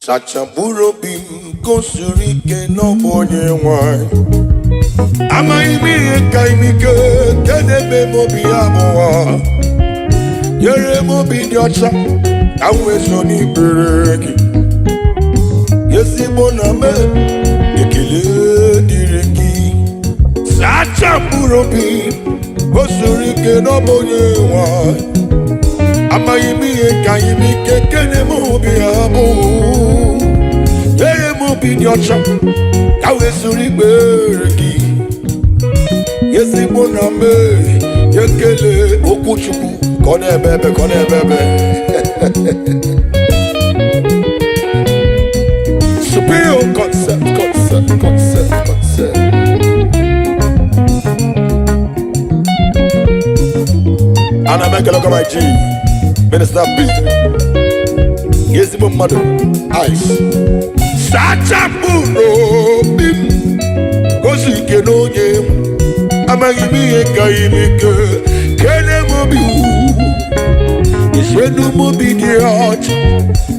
Sachamburo bim kosurike no bonye wine. Ama imi kaimike kenebe mobi amoa. Yere mobi diocha awe soni bereki. Yesi boname yekile direki. Sachamburo bim kosurike no bonye wine. Ama imi kaimike kenebe mobi amoa. Yere mobi diocha awe soni bereki. Yesi boname yekele okuchuku kone bebe. Superior concept. And I make a look at my G. Minister B. Yesi mother ice. Sachamburo bim. Kosi keno yem. Amagimi kaimike kene mobi isenu mobi diot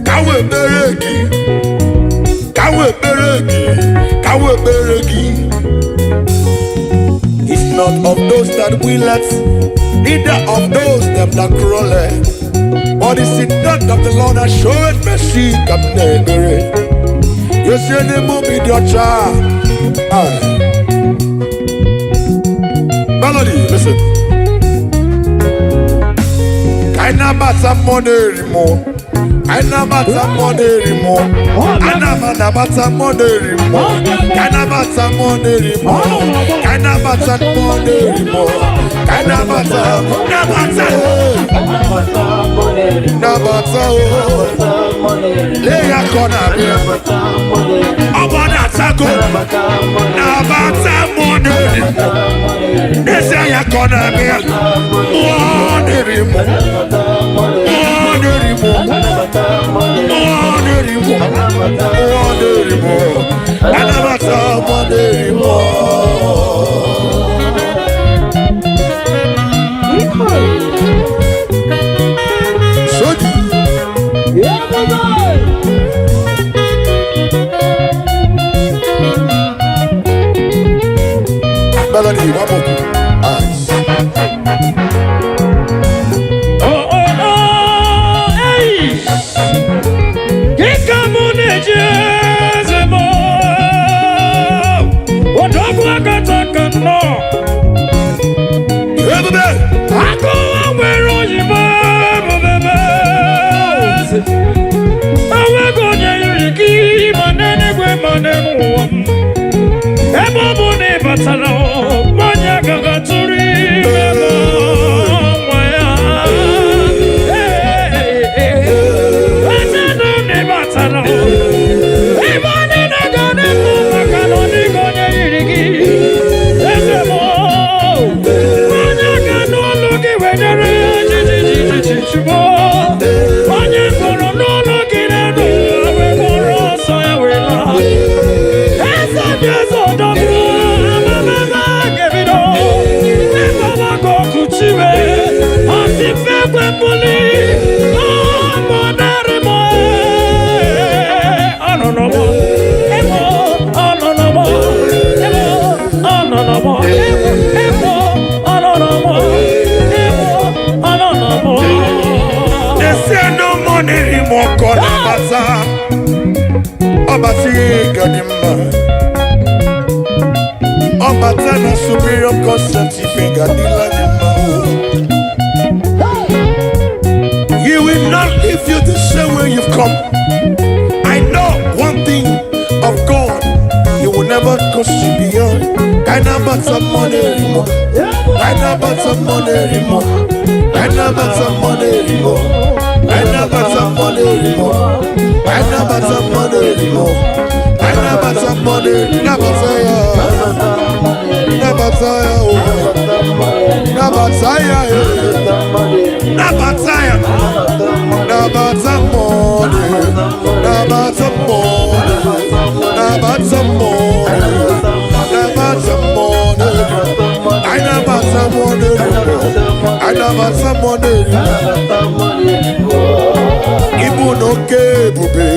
kawe beregi. It's not of those that will let, neither of those them that crawl, but it's the death of the Lord that showeth mercy. Come near you say the mobi diot. Melody, listen. Kaina bata moderimo. Kaina bata moderimo. Kaina bata moderimo. Kaina bata moderimo. Kaina bata moderimo. Kaina bata Leya kona Obana tako Nabata moderimo. Ese ya kona moderimo. Anabata moderimo. Sodi. Melody, waboku. Superior concept, he will not leave you the same way you've come. I know one thing of God, he will never cost you beyond. Kind of about some money anymore. Kind of about some money anymore. Kind of about some money anymore. Kind of about some money anymore. Kind of about some money anymore. Kind of about some money. Never say Nabataya, Nabataya, Nabataya, Igbo no ke bube,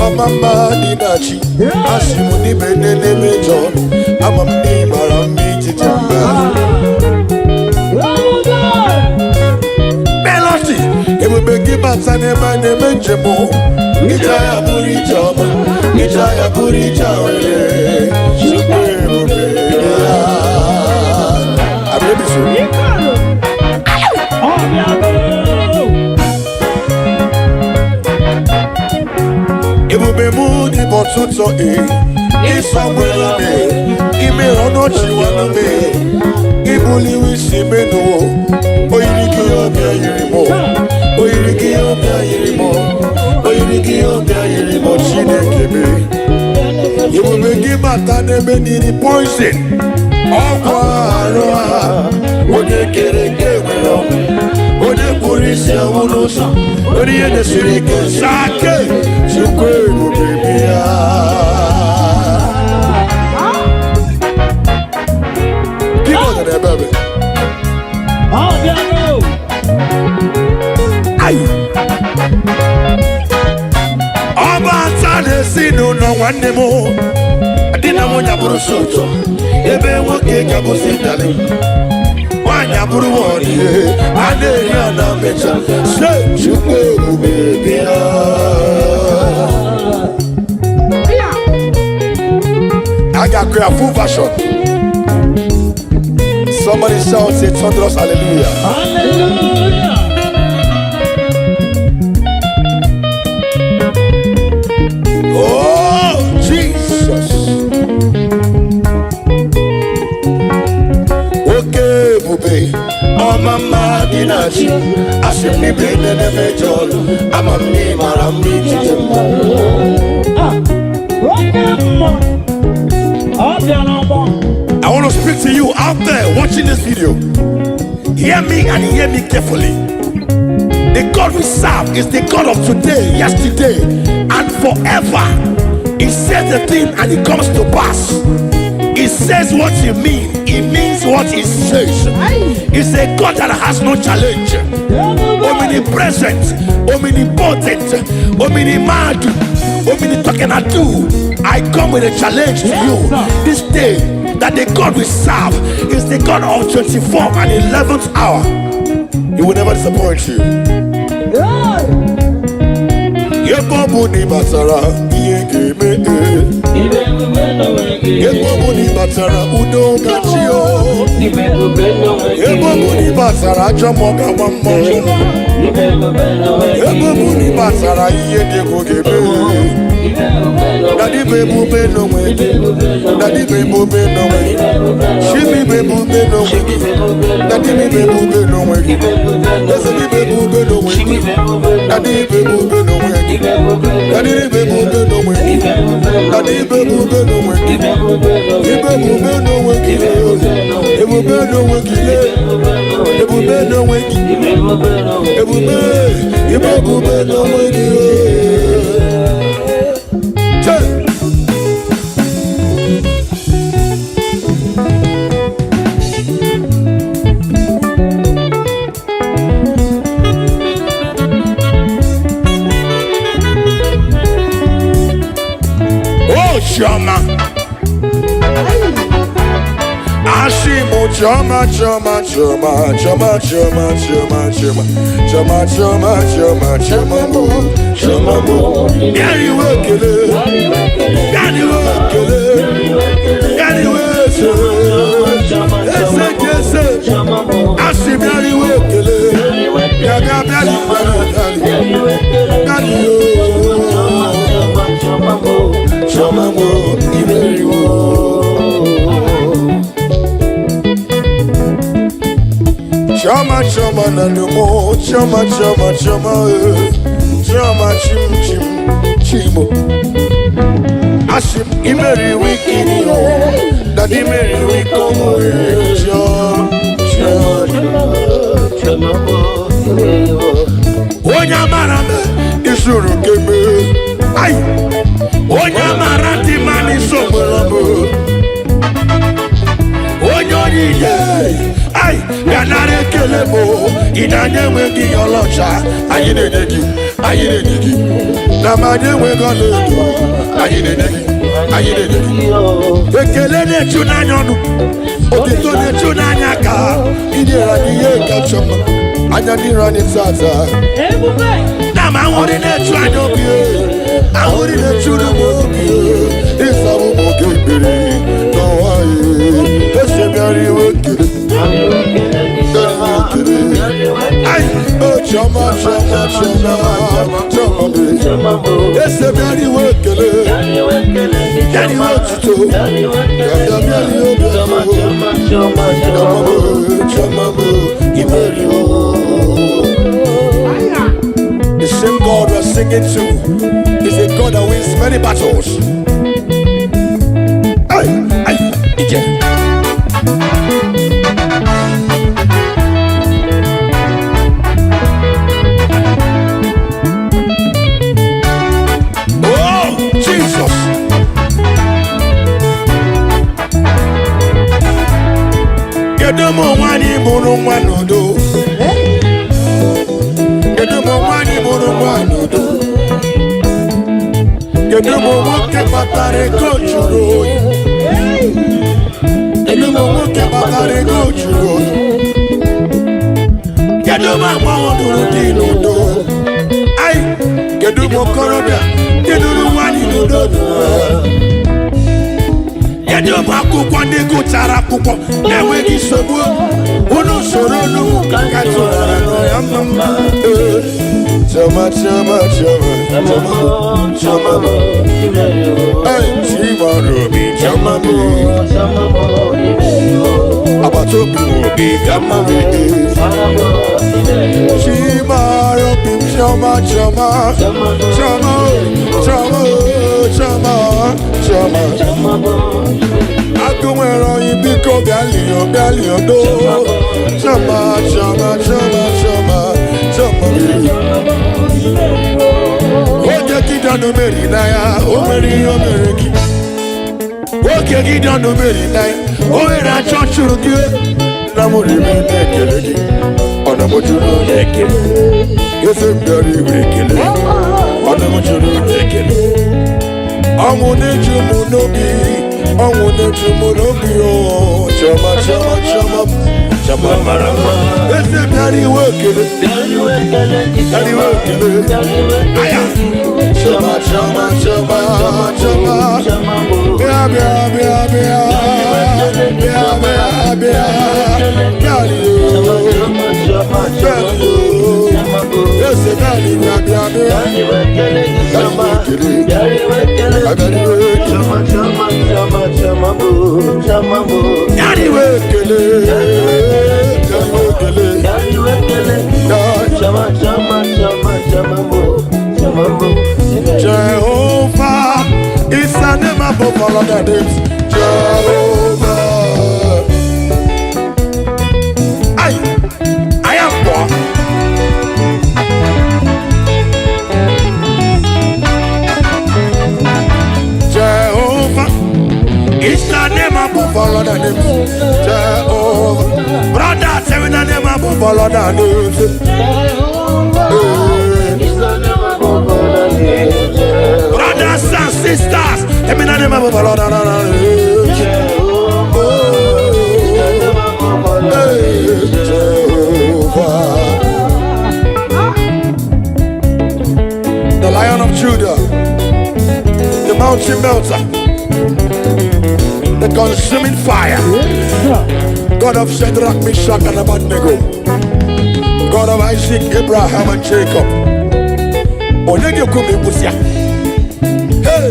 Mama Dinachi, Ashimuni Benene Major, Amamni Marami Tijamba. Melody, it will be given Sanema Nemenjemo, Nijaya Burija, Nijaya Burija, Monie Botsuto Isomwela me Ime Onochi wana me Ibuli wisi meno Oyiriki obia yirimo Oyiriki obia yirimo Oyiriki obia yirimo Chineke me Ibube gimata nebe nini poison Okwa aroha Ode kereke wero Ode polisi ya unosa Ode yede sirike sake Chukwe mubibia Keep on there, baby. Oh, yeah, Aye. Oba tane sinu no one more. Adina monya buru soto. Ebe woke kabu sindale. Wanya buru woni. Ade yana mecha. Say chukwe mubibia. I got a full version. Somebody shout it, thunderous hallelujah. hallelujah. Oh, Jesus. Okay, bube. Oh, mama, dinachi. Asim ni bene ne mejol. Amam ni maram ni chijem. I want to speak to you out there watching this video. Hear me and hear me carefully. The God we serve is the God of today, yesterday, and forever. He says the thing and it comes to pass. He says what he means. He means what he says. He's a God that has no challenge. Omnipresent, omnipotent, omnimad, omnitokenatu. I come with a challenge to you this day that the God we serve is the God of 24th and 11th hour. He will never disappoint you. Yebobuni batara yegeme. Yebobuni batara udo gachio. Yebobuni batara jamoga mammo. Yebobuni batara yedego gebe. Daddy baby be no way. Daddy baby be no way. Shimi baby be no way. Daddy baby be no way. Daddy baby be no way. Daddy baby be no way. Daddy baby be no way. Daddy baby be no way. Baby be no way. Baby be no way. Baby be no way. Baby be no way. Chama, Ashimo, chama, chama, chama, chama, chama, chama, chama, chama, chama, chama, chama, chama, Gary Wakele, Gary Wakele, Gary Wakele, Ashim Gary Wakele, Yaga Gary Wakele, Gary Chama mo iberi wo. Chama chama na numo, chama chama chama, chama chim chim chimo. Ashim iberi wikini o, daddy iberi wikomo e. Chama mo iberi wo. Onya marame isuru kebe, ay. Onya marati mani sombramo. Onyo ye, ay, yanare kelemo, Inanye wegi yolocha. Ayine negi. Ayine negi. Namanye wegolo. Ayine negi. Ayine negi. Ekele ne chunanyonu. Otito ne chunanyaka. Idera niye kachoma. Anya nirani zaza. Nama wori ne chuanyobi. Ahori ne chunumobi. Isamu mokebiri. No wae. Esemiari wekele. Ay, oh chama, chama, chama, chama, chama. Esemiari wekele. Yani wotito. The same God we're singing to is a God that wins many battles. Oh, Jesus. Gedomo wani munu manodo. Gedomo wani munu manodo. Gedomo woke patare kochuro. Gedomo woke patare kochuro. Gedomo mawoduro dinodo. Ay, gedomo koroda. Gedomo wani nodo. Yadu maku kwande kutara kuko newe kisobu unu soronu kakato no yamma chama chama chama chama ay chima robi chama abato bi chama chima robi chama chama chama chama chama Akumero ibiko bialion do chama chama chama chama chama Oje kidanu meri na ya o meri o mereki Oje kidanu meri na ya o era chonchuru die na mo re me keleki ona mo juru lekele Yese mbari wekele ona mo juru lekele Amuneju munobi Amuneju munobi oh Chama chama chama Chama marama Ese biari wekele Biari wekele Aya Chama chama chama chama Bia bia bia bia Bia bia bia Biari Ese biari bia bia bia Chama Jehovah is the name above all other names. Jehovah, I am poor. Jehovah is the name above all other names. Jehovah, brother, say the name above all other names. Brothers and sisters, let me know the name above all other names. Jehovah, the Lion of Judah, the mountain melter, the consuming fire, God of Shadrach, Meshach, and Abednego, God of Isaac, Abraham, and Jacob. Onege kumi busia. Hey,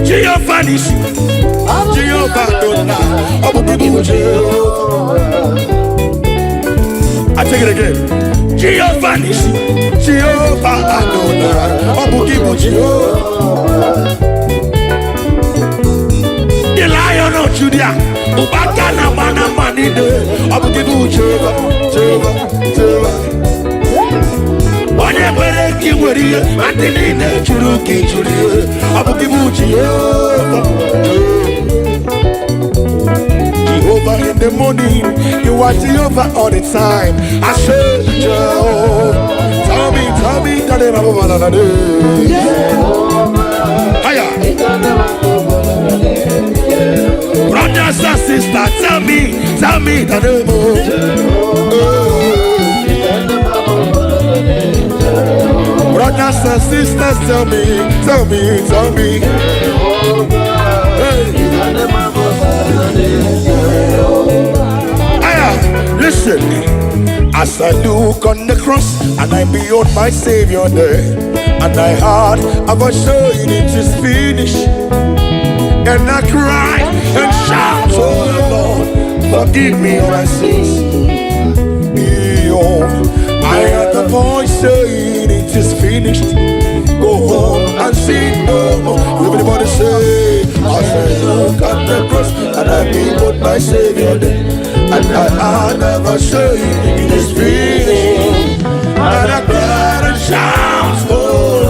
Jehovah Nissi, Jehovah Donna, Abuja Jehovah. I take it again. Jehovah Nissi, Jehovah Adonai, Abuja Jehovah. The Lion of Judah, Ubakana Mana Manide, Abuja Jehovah, Jehovah. Onye kiweri, Antini ne churu kichuri, Abuja Jehovah. Jehovah in the morning. You are Jehovah all the time. I say, Jehovah. Tell me the name of another day. Hiya. Brothers and sisters, tell me the name of brothers and sisters, tell me. Hey. Listen, as I look on the cross and I behold my Savior there, and I heard a voice saying it is finished, and I cried and shout, oh Lord, forgive me all my sins. Behold, I heard the voice saying it is finished. Go home and sin no more. Everybody say, I say, look at the cross and I behold my Savior there, and I never say it is finished. And I cried and shout, oh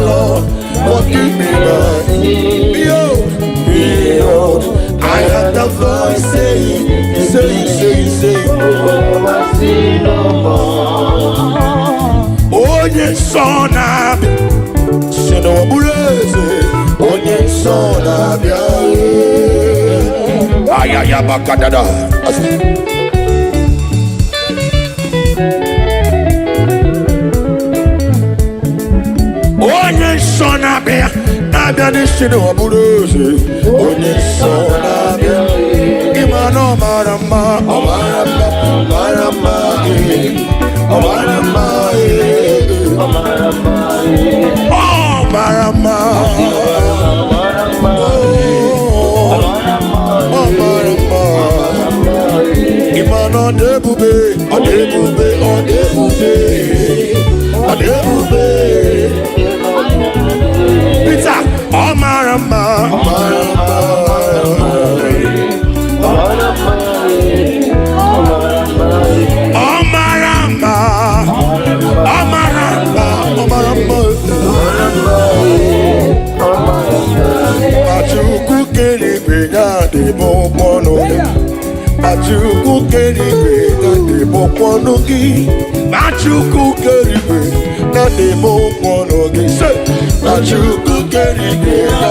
Lord, forgive me my sin. Behold, I heard the voice saying, oh, I see no more. Oh, yes, son of Sino Burese, oh, yes, son of Ayaya Bakadada. Onye nsọ na-abịa n'isi n'ọbụrụzi. Onye nsọ na-abịa ịma na ọ mara mma, ọ mara mma, ọ mara mma, ọ mara mma, ọ mara mma, ọ mara mma, ịma na ọ dị ebube, ọ dị ebube, ọ dị ebube, ọ dị ebube. Peter, oh Marama, oh Marama, oh Marama, oh Marama, oh Marama. Machuku keri bega de bokono, machuku keri bega de bokono ki, machuku keri bega de bokono ki. Machuku keri bega,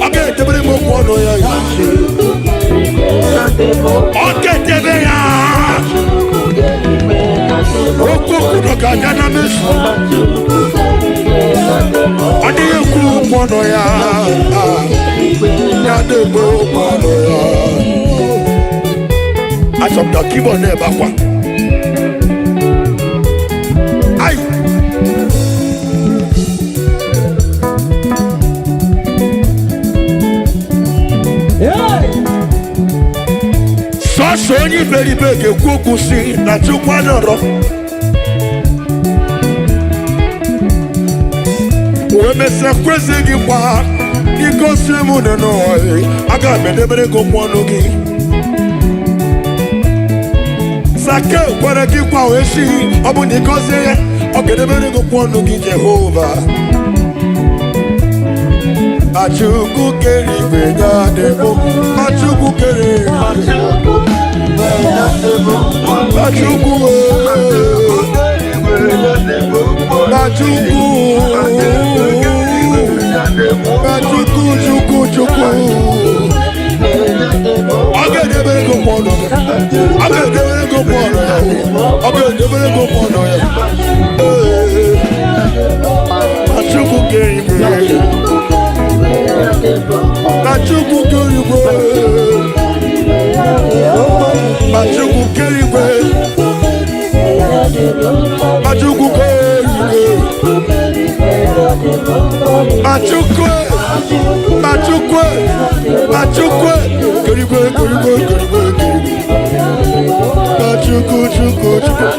okay, te bring bokono ya. Okay, te bega. Oku no kagana mesu. Ade ku bokono ya. Ya de bokono ya. Achop da kibo ne bakwa. Ai. So onye iberibe ga-ekwu okwu si na Chukwu nọrọ. Wee mesịa kwezi gị kwa igosi m n'ọhị, aga m edebere gị okwu ọnụ gị. Sake kwere gị kwa wee si, ọ bụ na ịgọzie ya, ọ ga-edebere gị okwu ọnụ gị Jehova. Machuku keri bega debo, machuku keri, machuku, machuku, chuku. Okay, they better go for no. Okay, they better go for no. Okay, they better go for no. Machuku keri bega. Machuku keri bega. Machuku keri bega. Machuku keri bega. Machuku, Machuku, Machuku, keri bega, keri bega, keri bega. Machuku, chuku, chuku.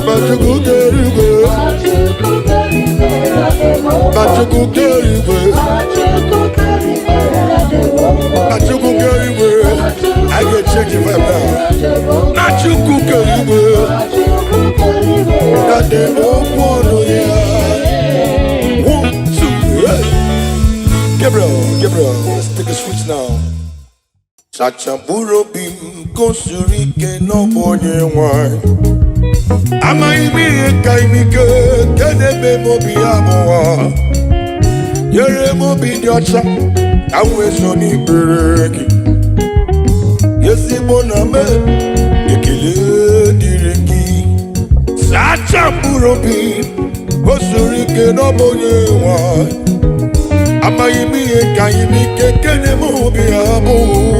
Machuku keri bega. Machuku keri bega. Machuku keri bega. I get change if I'm down. Machuku keri bega. That they don't want to hear. 1, 2, yeah. Gabriel, let's take a switch now. Sachamburo bim kosurike no bonye wine. Ama imi kaimike kenebe mobi amoa. Yere mobi diocha awe soni bereki. Yesi boname ekele direki. Sachamburo bim kosurike no bonye wine. Ama imi kaimike kenebe mobi amoa.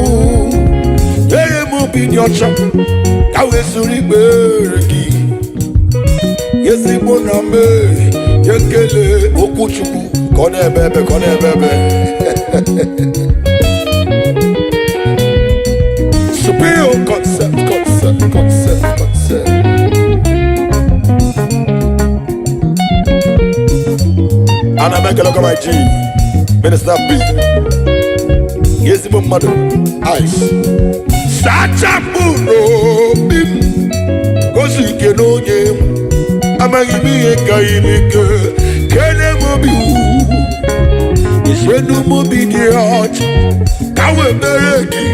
Yere mobi diocha awe soni bereki. Yesi boname ekele okuchuku kone bebe. Superior concept. And I make a look at my G. Minister B. Yesi bonmado ice. Sacha buro bim. Kosi keno yem. Ama imi kaimike kene mobi u iswenu mobi di hot kawe beregi.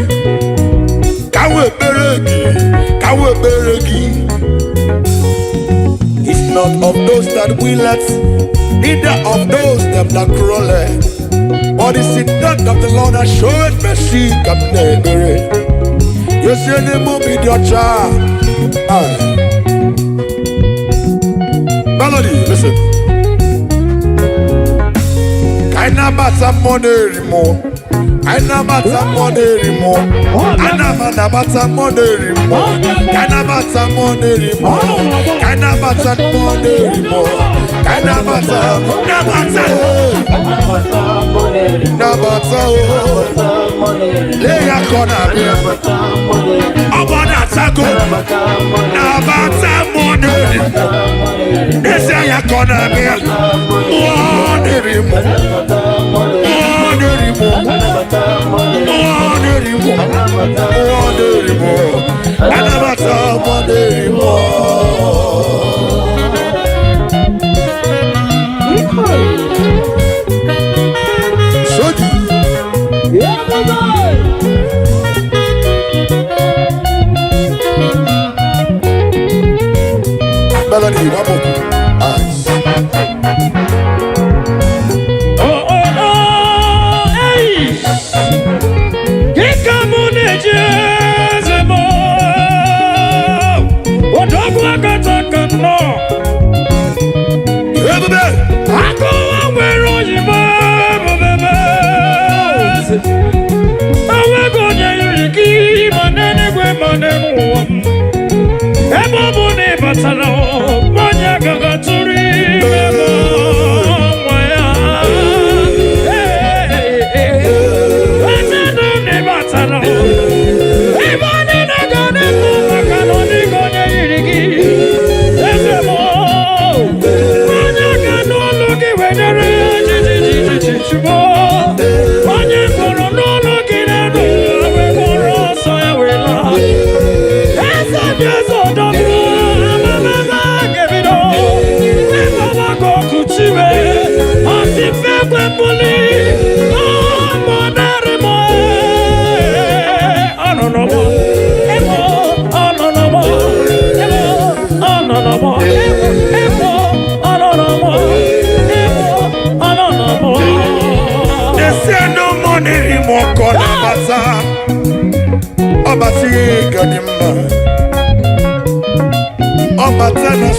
It's not of those that will let, neither of those them that crawl. But it's the not of the Lord that showed mercy come neighbor. You say the mobi di hot. Melody, listen. Kaina bata money anymore. Kaina bata money anymore. Kaina bata money anymore. Kaina bata money anymore. Kaina bata money anymore. Kaina bata Leya kona bia. Obana tago. Na bata money. Ese ya kona bia. Money anymore. Melody, one more.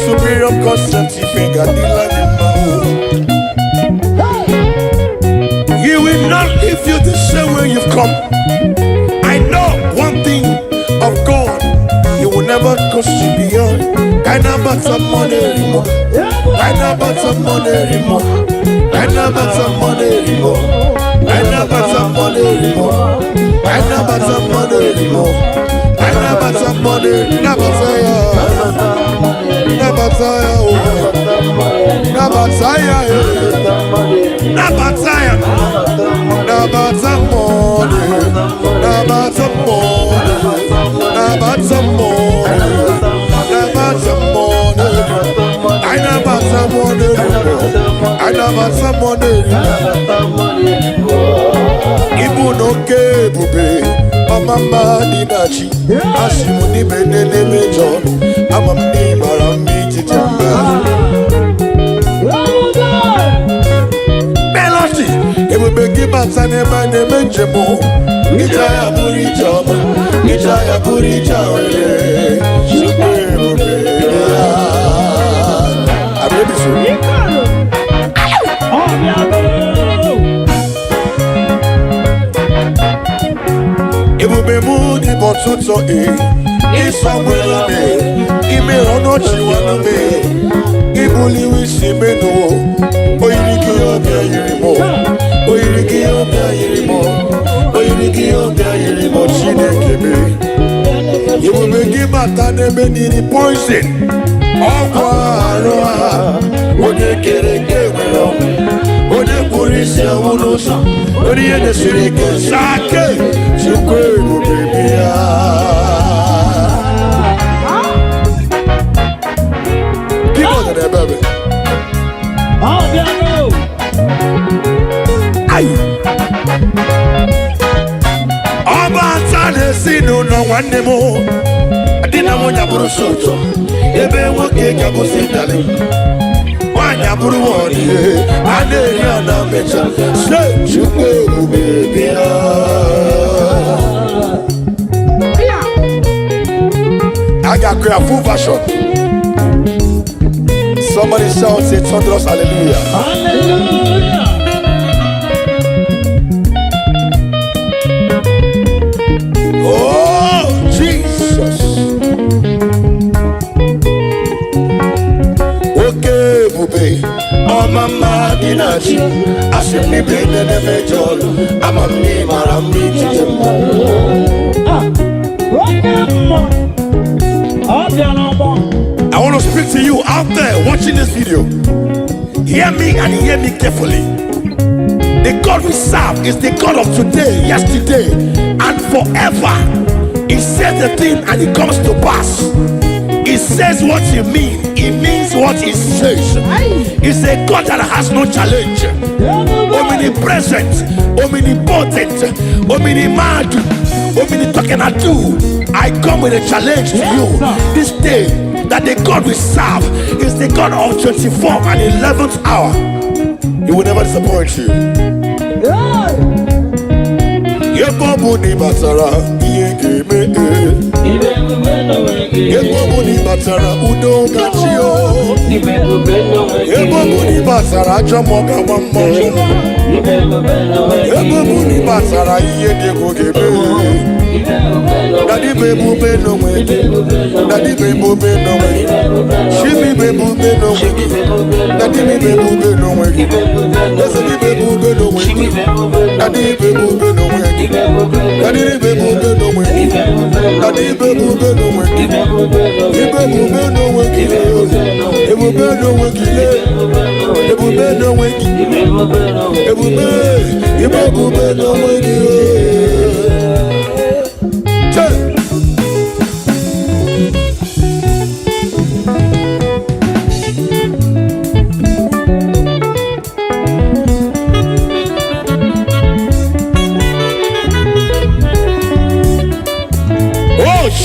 Superior concept, you will not leave you the same way you've come. I know one thing of God, He will never cost you beyond. Kind of about some money anymore. Kind of about some money anymore. Kind of about some money anymore. Kind of about some money anymore. Kind of about some money anymore. Kind of about some money. Never say Nabataya, Nabataya, Nabataya, Igbo no ke bube. Mama Dinachi, Ashimuni Benene Major, Amam Nimara Mitijamba. Melody, it will be given Sanema Nemenjemo, Nijaya Burijama, Nijaya Burijama. I'm ready to. Ebube mu ni botuto Isomwela me Ime ono chiwanu me Ibuli wisi menu Oyiriki obia yirimo Oyiriki obia yirimo Oyiriki obia yirimo Chineke me Ebube gimata nebe nini poison Okwa aroha Ode kereke wero Ode purisi awunosa Ode yede sirike sake Chukwe mubibia Keep on there baby Aye Oba tane sinu no wanemo Adina monya buru soto Ebe woke kako sitali Wanya buru woni Ade yana mecha Se chukwe mubibia I got a full version. Somebody shout a thunderous hallelujah. Hallelujah. Oh, Jesus. Okay, bube. Oh, mama, dinachi. Asim ni bene ne mejol. Amam ni marami I want to speak to you out there watching this video. Hear me and hear me carefully. The God we serve is the God of today, yesterday, and forever. He says the thing and it comes to pass. He says what he means. He means what he says. He's a God that has no challenge. Omnipresent, omnipotent, omnimadu, omnitokenadu. I come with a challenge to you this day that the God we serve is the God of 24th and 11th hour. He will never disappoint you. Yebobuni batara yegeme. Yebobuni batara udo gachio. Yebobuni batara jamoga mammo. Yebobuni batara yedego gebe. Daddy bebu be no way. Daddy bebu be no way. Shimi bebu be no way. Daddy bebu be no way. Daddy bebu be no way. Daddy bebu be no way. Daddy bebu be no way. Daddy bebu be no way. Bebu be no way. Bebu be no way. Bebu be no way. Bebu be no way.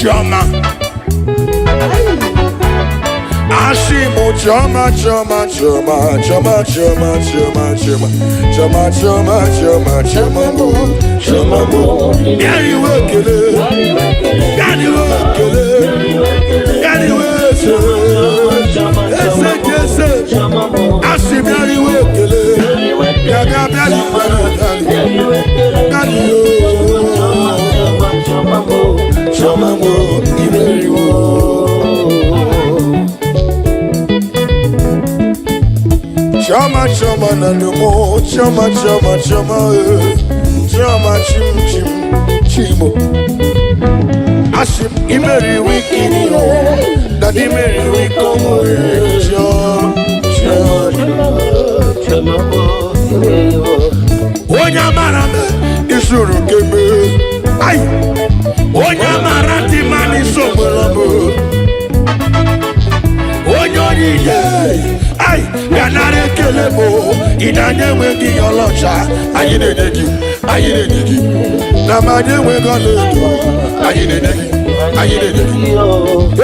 Chama Ashimo chama chama chama chama chama chama chama chama chama chama chama mo chama mo Gary Wekele Gary Wekele Gary Wekele Ese Ashim Gary Wekele Gaga Gary Wekele Gary Chamago, Iberiwo. Chama chama na numo, chama chama chama, chama chim chim chimo. Ashim Iberi wikini o, Daddy Mary wikomo chama Onya marame, isuru kebe. Ay, Onya marati mani sombrero. Onya niye, ay, Anare kelebo, inanye wegi yolocha. Ayine negi, ayine negi. Namanye wegole, ayine negi, ayine negi.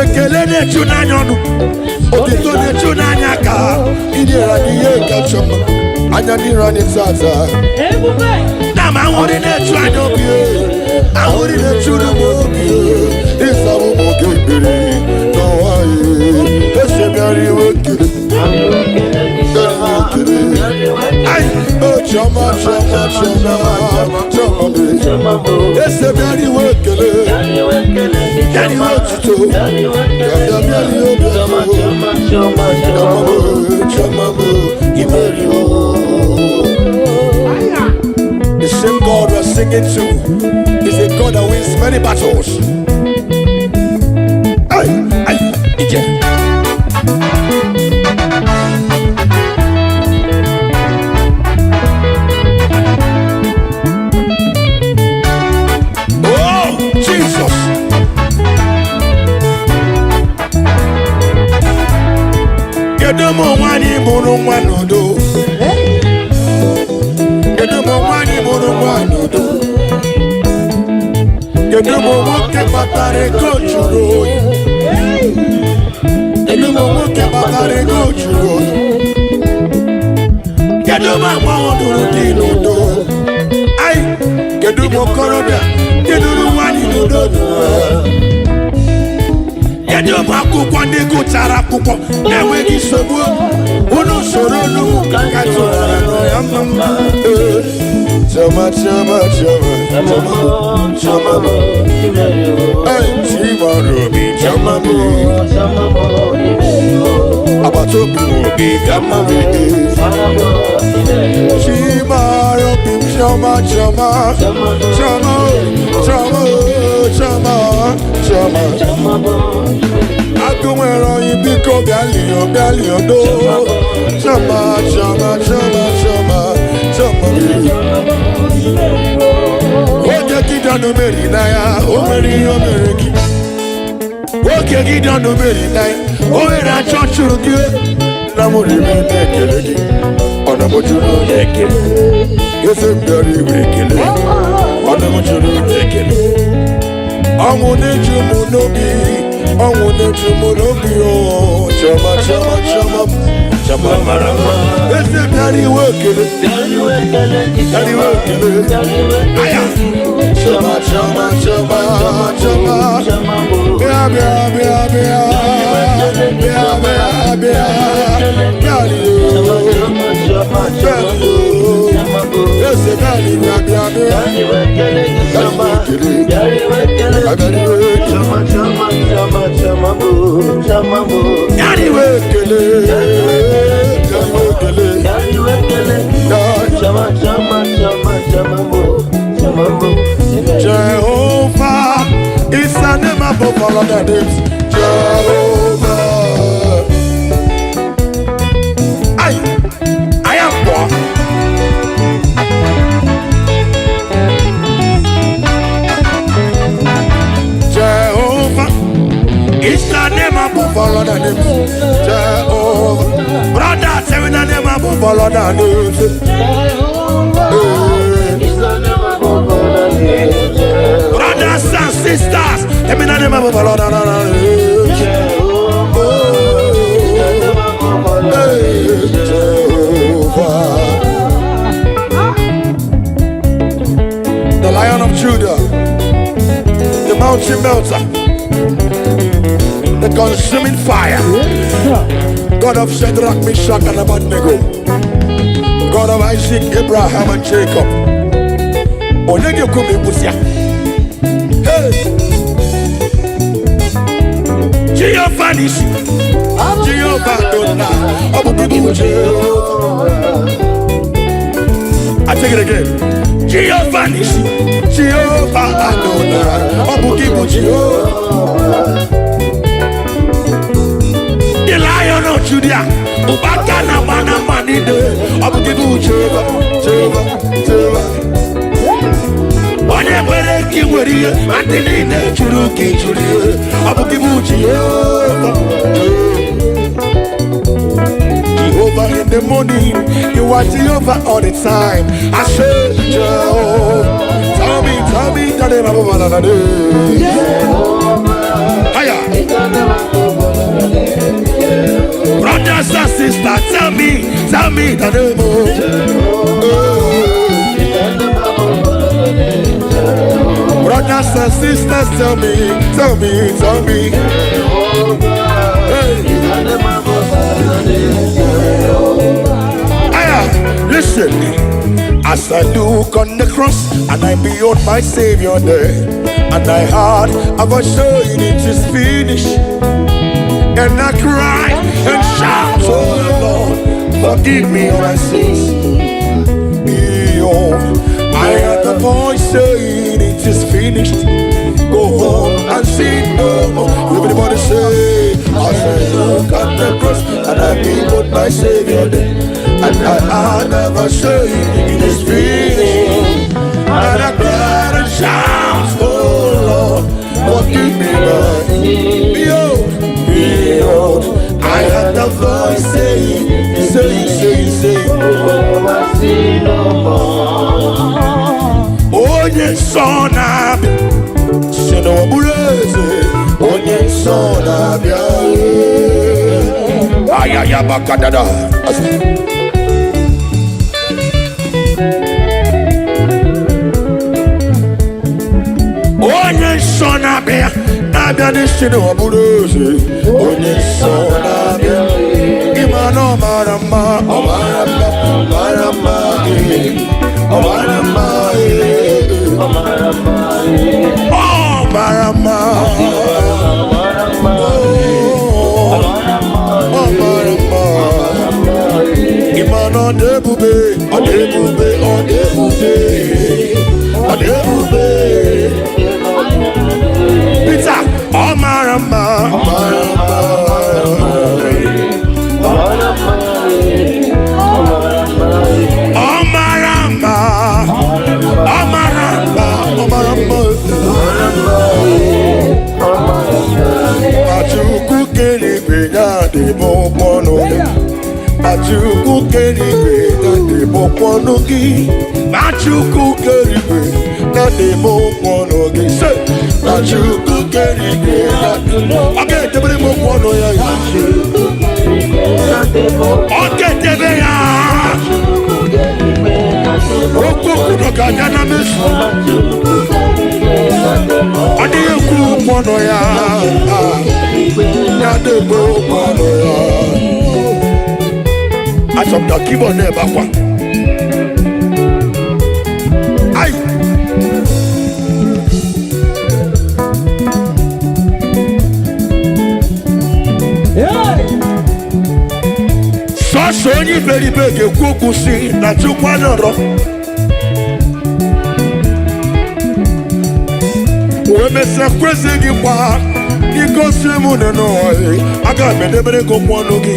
Ekele ne chunanyonu, otito ne chunanyaka. Inira niye kachoma, anyanira ni sasa. Nama wori ne chuanyobi, awori ne chunumobi. Isamu mokebiri, no aye. Esemiari wekele. Ay, oh chama, chama, chama, chama, chama. Ese miari wekele, yani wetito, yada miari chama, chama, chama, chama, imeri o. The same God we're singing to is a God that wins many battles. Ay, ay, ije. Kedumo wani muru wanodo. Kedumo wani muru wanodo. Kedumo woke patare kochuro. Kedumo woke patare kochuro. Kedumo wanodo dinodo. Ay, kedumo koroda. Kedumo wani nodo. Kedumo akukwa ndego tara akukwa. Ewe kisobu. Uno soro numu kakato. Chama, chama, chama, chama, chama, ay, chima robi, chama mo, abatobi robi, chama mo, chima robi, chama, chama, chama, chama, chama, chama. Akumero ibiko bialiyo do, chama, chama, chama, chama. Oke gidanu meri naya, o meri ki. Oke gidanu meri naya, o era chonchuru ki. Namuri mene keleki, ona mojuru nekele. Yese mbari wekele, ona mojuru nekele. Amune jumu nobi, amune jumu nobi o. Chama, chama, chama. Chama marama, ese dari wekele, dari wekele. Aya, chama, chama, chama, chama, bia, bia, bia, bia, bia, bia, bia, dari ese dari bia, bia, bia, dari wekele, dari wekele, chama, chama, chama, chama, chama, dari wekele. Jehovah is the name above all other names. Jehovah, I am poor. Jehovah is the name above all other names. Jehovah, brother, say the name above all other names. Brothers and sisters, let me know the name of the Lord. The Lion of Judah, the mountain melter, the consuming fire, God of Shadrach, Meshach, and Abednego, God of Isaac, Abraham, and Jacob. Onege kumi busia. Hey, Jehovah Nissi, Jehovah Donna, Abuja. I take it again. Jehovah Nissi, Jehovah Donna, Abuja. The Lion of Judah, Ubakana mana manide, Abuja. Jehovah. Onye kwere ki nwere ihe, ndị niile jụrụ gị jụrụ ihe, ọ bụ gị bụ Jehova. Jehovah in the morning, you are Jehovah all the time. I say, Jehovah, tell me the name of Allah. Hiya. Brothers and sisters, tell me the name of Brothers and sisters, tell me. Hey. Listen, as I look on the cross and I behold my Savior there, and I heard a voice saying it is finished, and I cry and shout, oh Lord, forgive me all my sins. Behold, I heard the voice saying it is finished. Go home and sin no more. Everybody say, as I look at the cross and I behold my Savior there, and I never say it is finished. And I cry and shout, oh Lord, forgive me my sin. Behold, I heard the voice saying, oh, I see no more. Oh, yes, son of Sino Burese, oh, yes, son of Ayaya Bakadada. Onye nsọ na-abịa n'isi n'ọbụrụzi. Onye nsọ na-abịa ịma na ọ mara mma, ọ mara mma, ọ mara mma, ọ mara mma, ọ mara mma, ọ mara mma, ịma na ọ dị ebube, ọ dị ebube, ọ dị ebube, ọ dị ebube. Peter, Omarama, Omarama, Omarama, Achuku keri bega de bokono, Achuku keri bega de bokono ki, Achuku keri bega de bokono ki. Say, Achuku keri bega. Okay, the very bokono ya. Okay, the very. Oko kuno kajana mesu. Adi yoku bokono ya. Na de bokono ya. Asop da kibo ne bakwa. Ai. Sọsọ onye iberibe ga-ekwu okwu si na Chukwu anọrọ. Wee mesịa kwezi gị kwa igosi mụ na n'ọhị, aga m edebere gị okwu ọnụ gị.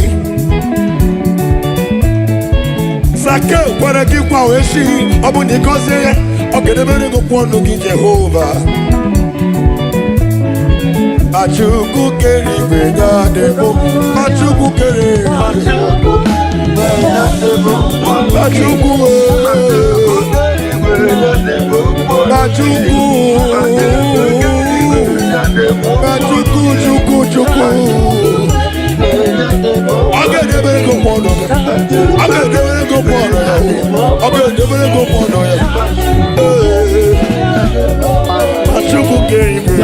Sake kwere gị kwa wee si, ọ bụ na igosi ya, ọ ga-edebere gị okwu ọnụ gị Jehova. Achukwu kere igwe ya debo, Achukwu kere igwe, Achukwu Achukwu Chukwu. I get the very good one. I get the very good one. I get the very good one. Achukwu kere igwe.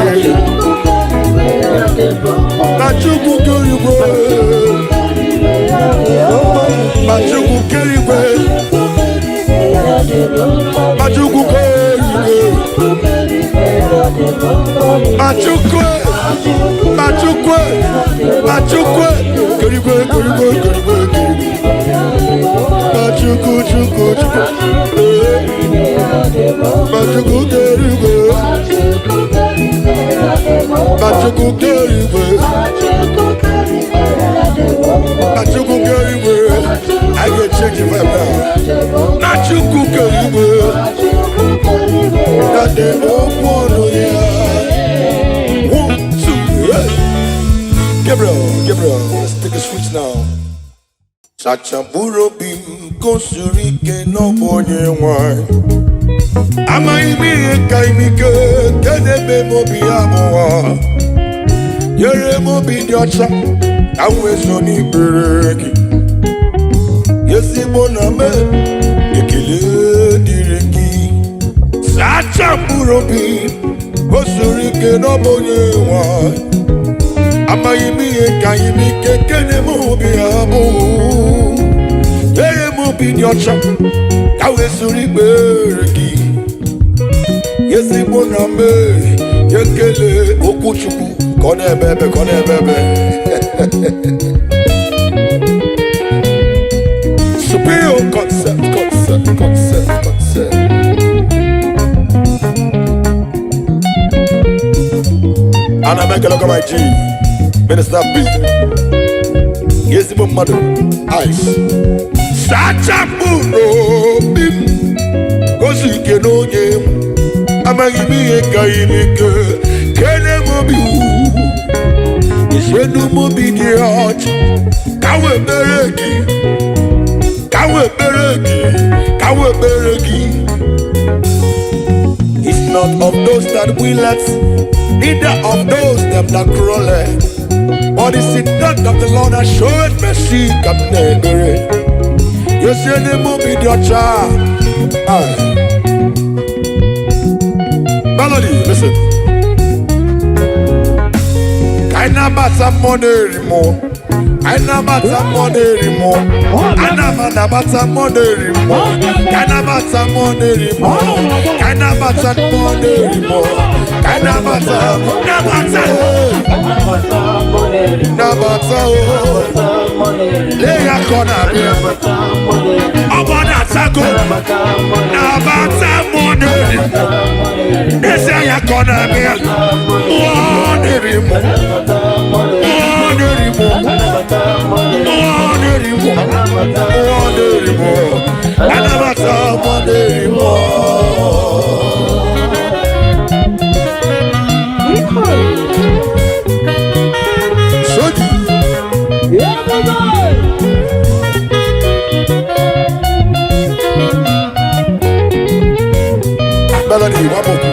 Achukwu kere igwe. Achukwu kere igwe. Achukwu kere igwe. Achukwu. Achukwu. Achukwu. Kere igwe, kere igwe, kere igwe, kere igwe. Achukwu, Chukwu, Chukwu. Achukwu kere igwe. Achukwu kere igwe. Achukwu kere igwe. I get change if I'm now. Achukwu kere igwe. That they don't want to hear. 1, 2, hey. Gabriel, let's take a switch now. Sachamburo bim kosurike no bonye wine. Ama imi kaimike kenebe mobi amoa. Yere mobi diocha awe soni bereki. Yesi boname ekele direki. Sachamburo bim kosurike no bonye wine. Ama imi kaimike kenebe mobi amoa. Yere mobi diocha awe soni bereki. Yesi boname yekele okuchuku kone bebe. Superior concept. And I make a look at my G, Minister B. Yesi bonmado ice. Sachamburo bim kosi kenonye. Amagimi kaimike kene mobi ishenu mobi diot kawe beregi. It's not of those that will let, neither of those them that crawl, but it's the not of the Lord that showeth mercy. Come near you say the mobi diot. Melody, listen. Kaina bata money more. Kaina bata money more. Kaina bata money more. Kaina bata money more. Kaina bata money more. Kaina bata Leya kona be. Abana sako. Nabata money. Desaya kona be. Melody, one more.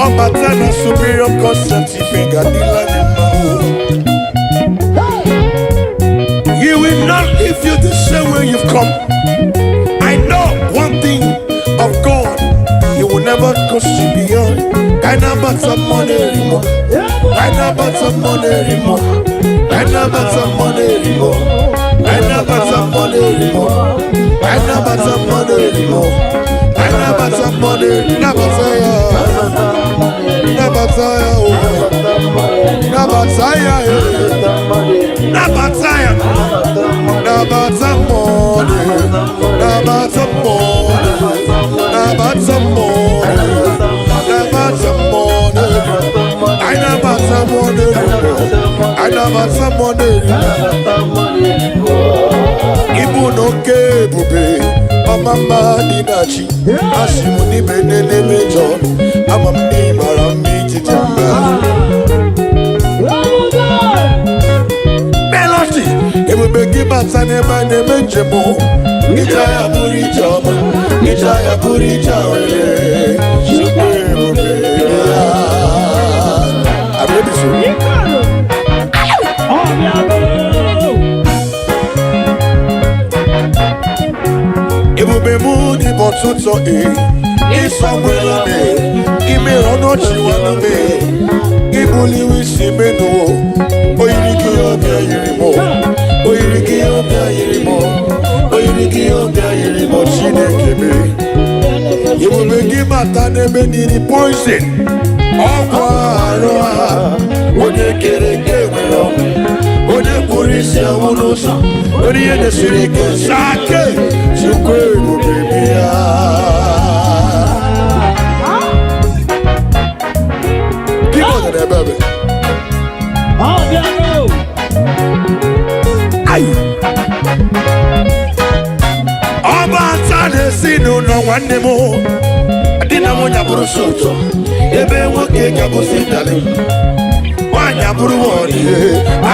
Obatana superior concept you will not leave you the same way you've come. I know one thing of God, you will never cost you beyond. Kinda but some money anymore. Kinda but some money anymore. Kinda but some money anymore. Kinda but some money anymore. Kinda but some money anymore. Kinda but some money. Never say never tire, never tire, never tire, never some money, never some money, never some money, never some money. I never some money, I never some money. Igbo no ke bube, mama dinachi. Ashimuni benene mejo. Amamni marami tijamba. Melody. Emu begi batane mane menjebo. Ijaya buri jama. Ijaya buri jawele. Shukwe mubega. I'm ready to. Ibube mudi botuto Isomwela me Ime ono chiwana me Ibuli wisi menu Oyiriki obia yirimo Oyiriki obia yirimo Oyiriki obia yirimo Chineke me Ibube gibata nebe nini poison Okwa aroa Ode kereke welo Ode polisi awunosa Ode yede sirike Sake Chukwe mubibia Keep on there baby Aye Oba atane sinu no wanemo Adina monya burusoto Ebe woke kabusi dali Wanya buru woni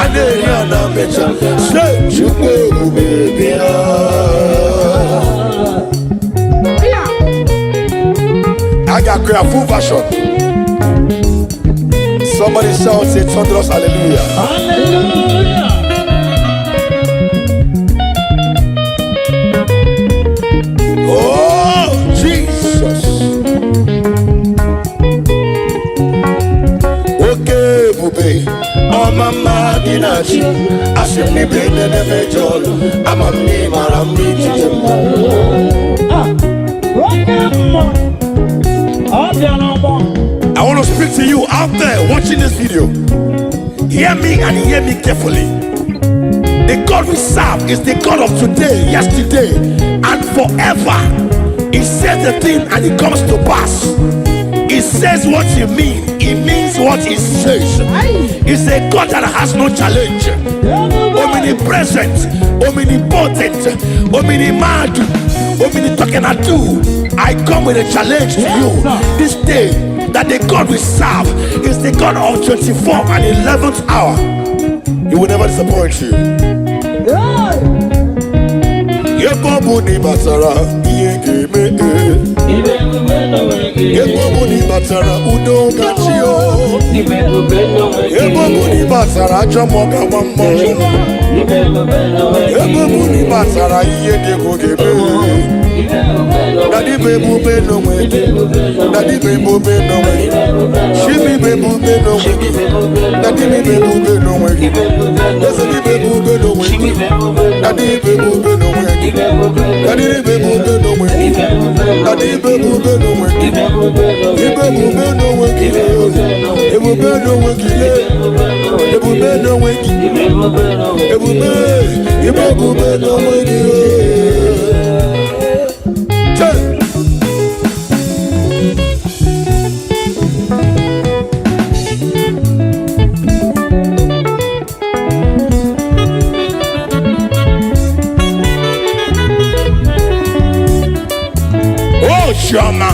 Ade yana mecha Se chukwe mubibia I got a full version. Somebody shout it, thunderous hallelujah. Hallelujah. Oh, Jesus. Okay, bube. Oh, mama, dinachi. Asim ni bende ne mejolo. Ama mi marami I want to speak to you out there watching this video. Hear me and hear me carefully. The God we serve is the God of today, yesterday, and forever. He says the thing and it comes to pass. He says what he means. He means what he says. He's a God that has no challenge. Omnipresent, omnipotent, omnimad, omnitokenatu. I come with a challenge to you this day that the God we serve is the God of 24th and 11th hour. He will never disappoint you. Yebobuni batara yekeme. Yebobuni batara udo gachio. Yebobuni batara jamoga wammo. Yebobuni batara yedekogebe. Daddy baby be no way. Daddy baby be no way. She be baby be no way. Daddy baby be no way. Daddy baby be no way. Daddy baby be no way. Daddy baby be no way. Daddy baby be no way. He baby be no way. He will be no way. He will be no way. He will be no way. Chama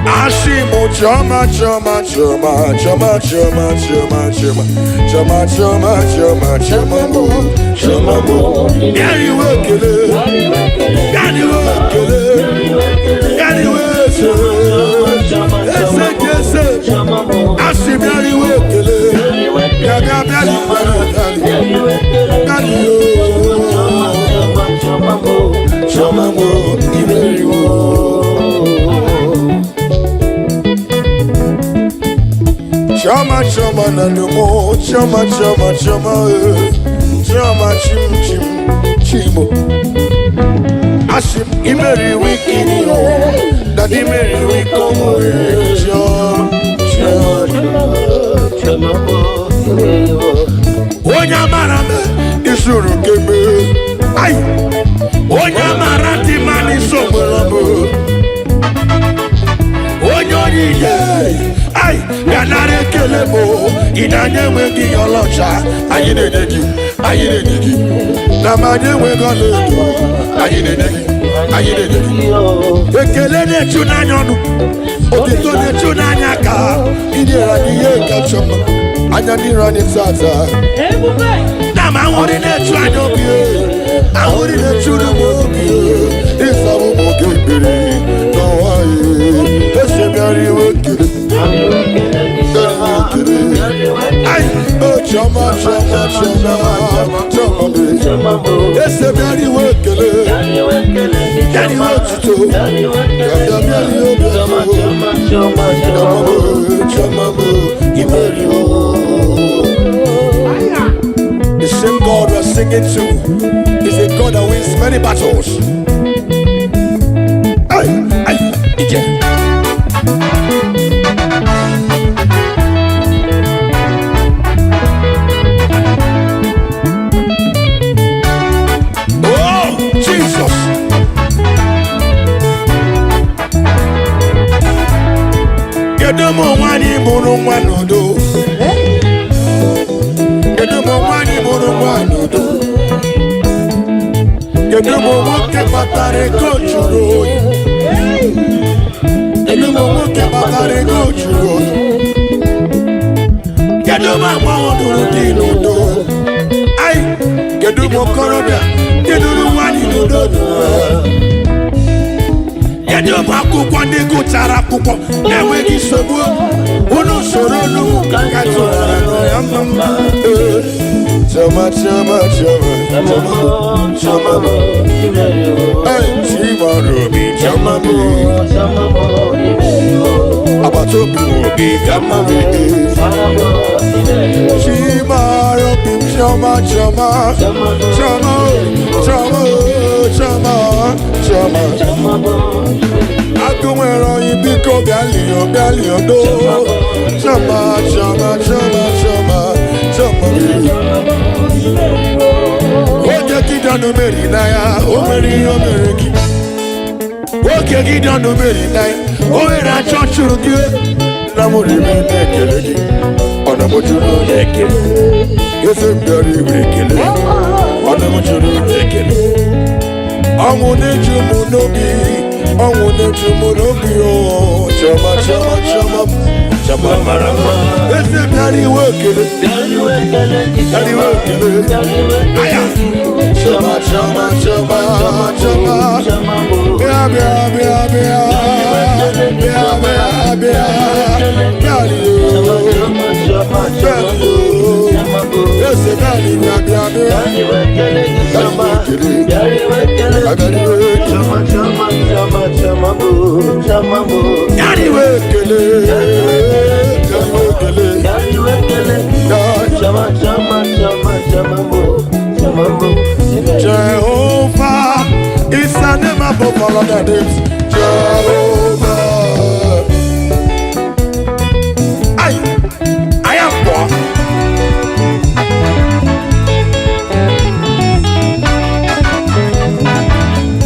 Ashimo chama chama chama chama chama chama chama chama chama chama chama mo chama mo Yari wekele Yari wekele Yari wekele Ese kese Ashim yari wekele Yari wekele Yari wekele Chama mo, iberi wo. Chama chama na numo, chama chama chama, chama chim chim chimo. Ashim iberi wikini yo, daddy iberi wikomo chama mo, iberi wo. Onya marame, isuru kebe, ay. Onya marati mani sombramo. Onyori ye, ay, ganare kelebo. Inanye wegi yolocha, ayine degi, ayine degi. Namanye wegolo, ayine degi, ayine degi. Ekele ne chunanyonu, otito ne chunanyaka. Idira niye kachoma, anyani rani sasa. Nama wori ne chuanyobi, awori ne chunumobi. Isa umoge biri, no wae. Ese miari wekele. Ay, oh chama, chama, chama, chama, ese miari wekele, yani wetuto, yada miari chama, imeri o. The same God we're singing to is a God that wins many battles. Ay, ay, yeah. Edomo wani muru wanodo. Edomo wani muru wanodo. Edomo woke batare kochuro. Edomo woke batare kochuro. Edomo wanodo dinodo. Ay, edomo korobia. Edomo wani nodo. Edomo akukwa ndego tara akukwa. Ewe gisobu. Uno soro lumu kakato. Chama, chama, chama, chama, chama. Hey, chima rubi, chama mi. Abatobi rubi, chama mi. Chima rubi, chama, chama, chama, chama, chama, chama. Akumero ibiko biali odo. Chama, chama, chama, chama, chama. Oke kidano meri naya, omeri omereki. Oke kidano meri naya, omeri achonchuru diye. Namuri mene keleki, onamujuru lekele. Yesemberi wekele, onamujuru lekele. Amunejumu nobi, oh, chama, chama, chama. Chama marama, ese dari wekele, dari wekele. Aya, chama, chama, chama, chama. Bia, bia, bia, bia, bia, bia, bia. Dari o, ese dari bia, bia, bia. Dari wekele, dari wekele. Dari wekele. Jehovah is a name above all other names. Jehovah. I am born.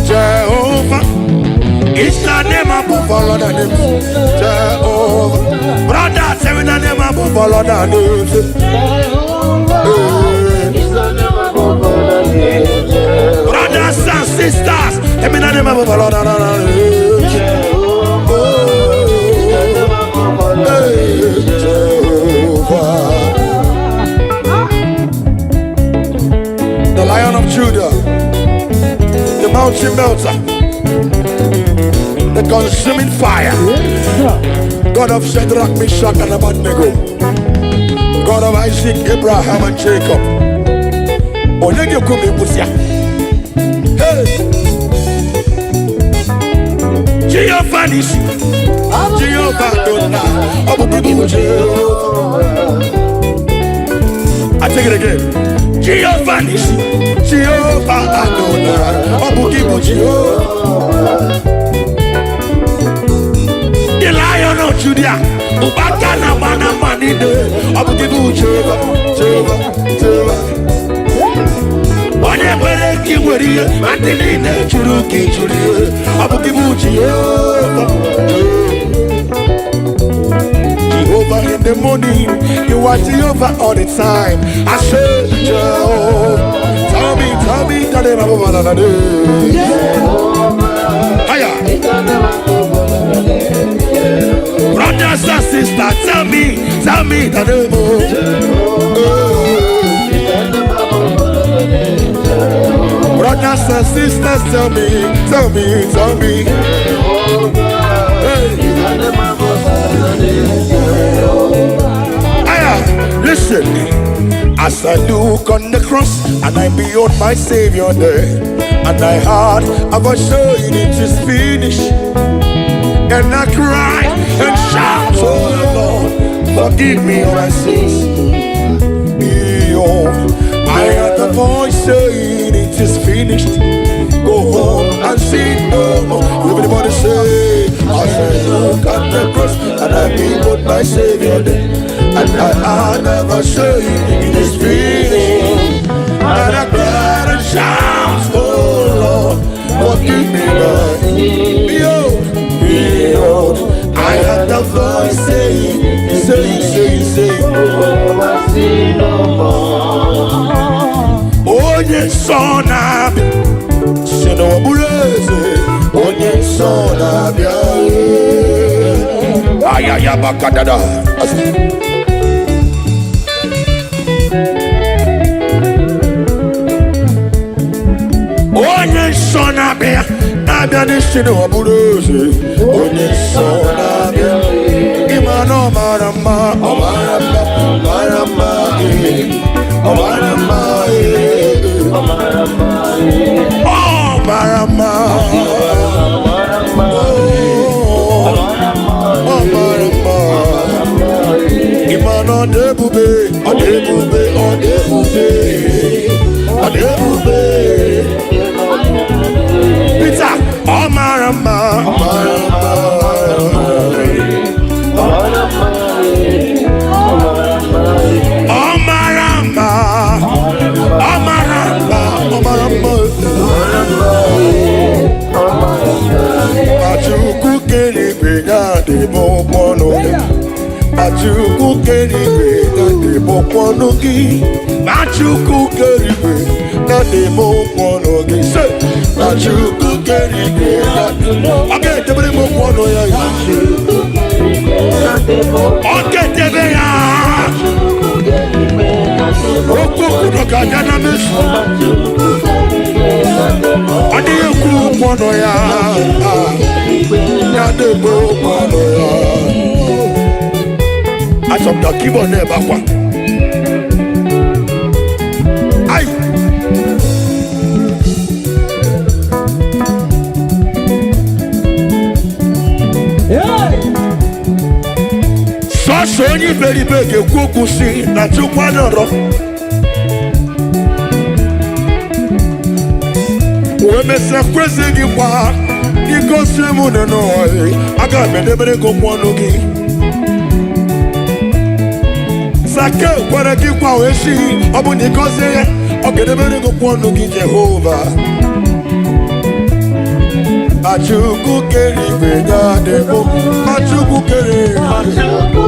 Jehovah is the name above all other names. Jehovah. Brother, say the name above all other names. Brothers and sisters, say the name above all other names. Jehovah. The Lion of Judah, the mountain melter, the consuming fire, God of Shadrach, Meshach, and Abednego, God of Isaac, Abraham, and Jacob. Hey, Jehovah Nissi, Jehovah Adonai, I take it again. Jehovah Nissi, Jehovah Adonai, the Lion of Judah, Ubakana Mana Manide, Abugibu Jehovah, Jehovah, Jehovah. Whatever you were here, and the name of Churuki, Abugibu Jehovah, Jehovah in the the morning, you are Jehovah all the time. I say, Jehovah, tell me that I'm over the day. Hiya. Brothers and sisters, tell me that I'm over. Brothers and sisters, tell me. Hey. Listen, as I look on the cross and I behold my Savior there, and I heard a voice saying it is finished, and I cry and shout, oh Lord, forgive me all my sins. Behold, I heard the voice saying it is finished. Go home and sin no more. Everybody say, as I look at the cross and I behold my Savior there, and I never say it is finished, and I cried and shout, oh Lord, forgive me now. Behold, I heard the voice saying, oh, I see no more. Oh, yes, son of Sino Burese, oh, yes, son of Ayaya Bakadada. Onye son abia, abia ni sino aburuzi. Onye son abia, imano marama, marama, marama, marama, oh marama, oh marama, imano debube, debube, debube, debube. Peter, oh marama, marama, oh marama, oh marama, oh marama. Achuku keri bega de bokono, achuku keri bega de bokono ki, achuku keri bega de bokono ki. Say, achuku keri bega. Okay, te bring bokono ya. Okay, te bring ya. Roku kuno kadana misu. Adi yoku bokono ya. Ya de bokono ya. Asopta kibo ne bakwa. Ai. So you very big kuku si na chukwa noro. We me se kwese gi kwa ni ko se mu no no aga me de bere ko kwonu gi. Sake kwara gi kwa we si obu ni ko se ye ogede bere ko kwonu gi Jehovah. Achuku keri bega debo, achuku keri, achuku,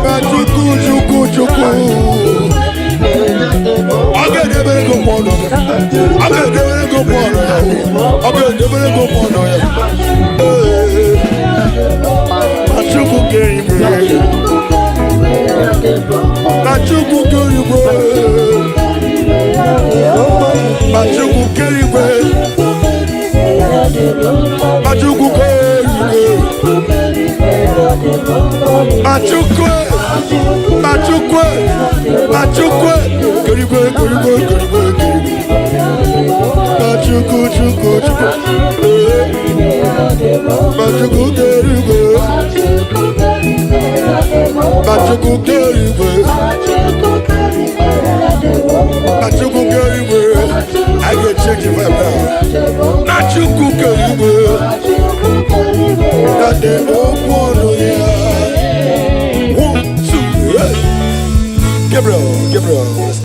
achuku, chuku. Aga debere go pono, aga debere go pono, aga debere go pono ya. Achuku keri bega. Machuku keriwe, machuku keriwe, machuku keriwe, machuku, machuku, machuku, keriwe, keriwe, keriwe, machuku, chuku, chuku, machuku keriwe. Machuku keriwe,